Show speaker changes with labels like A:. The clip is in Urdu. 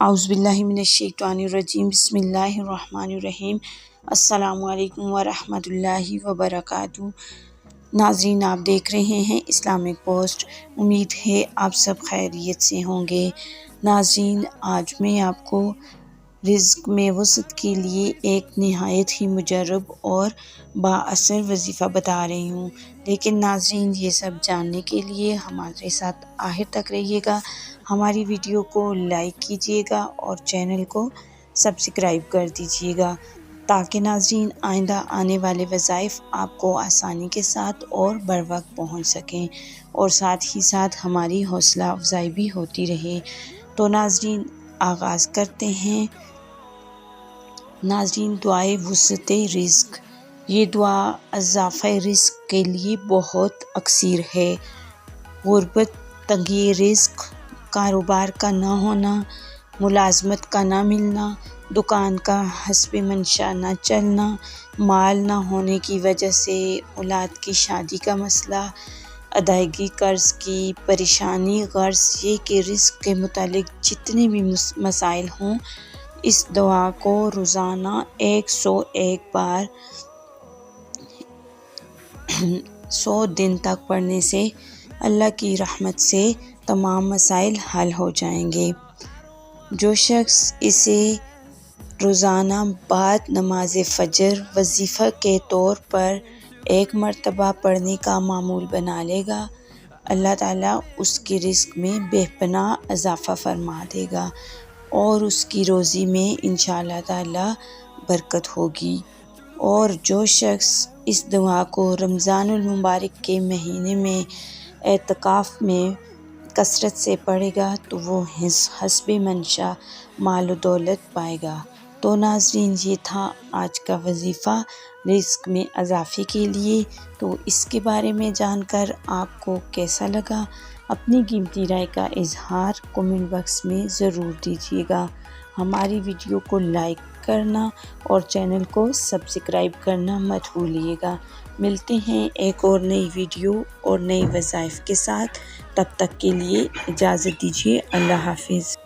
A: اعوذ باللہ من الشیطان الرجیم بسم اللہ الرحمن الرحیم السلام علیکم ورحمۃ اللہ وبرکاتہ۔ ناظرین، آپ دیکھ رہے ہیں اسلامک پوسٹ۔ امید ہے آپ سب خیریت سے ہوں گے۔ ناظرین، آج میں آپ کو رزق میں وسعت کے لیے ایک نہایت ہی مجرب اور بااثر وظیفہ بتا رہی ہوں، لیکن ناظرین یہ سب جاننے کے لیے ہمارے ساتھ آخر تک رہیے گا۔ ہماری ویڈیو کو لائک کیجیے گا اور چینل کو سبسکرائب کر دیجیے گا تاکہ ناظرین آئندہ آنے والے وظائف آپ کو آسانی کے ساتھ اور بر وقت پہنچ سکیں اور ساتھ ہی ساتھ ہماری حوصلہ افزائی بھی ہوتی رہے۔ تو ناظرین آغاز کرتے ہیں۔ ناظرین، دعائے وسعت رزق، یہ دعا اضافہ رزق کے لیے بہت اکثیر ہے۔ غربت، تنگی رزق، کاروبار کا نہ ہونا، ملازمت کا نہ ملنا، دکان کا حسب منشاء نہ چلنا، مال نہ ہونے کی وجہ سے اولاد کی شادی کا مسئلہ، ادائیگی قرض کی پریشانی، غرض یہ کہ رزق کے متعلق جتنے بھی مسائل ہوں، اس دعا کو روزانہ 101 بار 100 دن تک پڑھنے سے اللہ کی رحمت سے تمام مسائل حل ہو جائیں گے۔ جو شخص اسے روزانہ بعد نماز فجر وظیفہ کے طور پر 1 مرتبہ پڑھنے کا معمول بنا لے گا، اللہ تعالیٰ اس کے رزق میں بے پناہ اضافہ فرما دے گا اور اس کی روزی میں انشاءاللہ تعالیٰ برکت ہوگی۔ اور جو شخص اس دعا کو رمضان المبارک کے مہینے میں اعتکاف میں کثرت سے پڑھے گا تو وہ حسب منشاء مال و دولت پائے گا۔ تو ناظرین یہ تھا آج کا وظیفہ رزق میں اضافے کے لیے۔ تو اس کے بارے میں جان کر آپ کو کیسا لگا؟ اپنی قیمتی رائے کا اظہار کمنٹ باکس میں ضرور دیجیے گا۔ ہماری ویڈیو کو لائک کرنا اور چینل کو سبسکرائب کرنا مت بھولیے گا۔ ملتے ہیں ایک اور نئی ویڈیو اور نئی وظائف کے ساتھ، تب تک کے لیے اجازت دیجیے۔ اللہ حافظ۔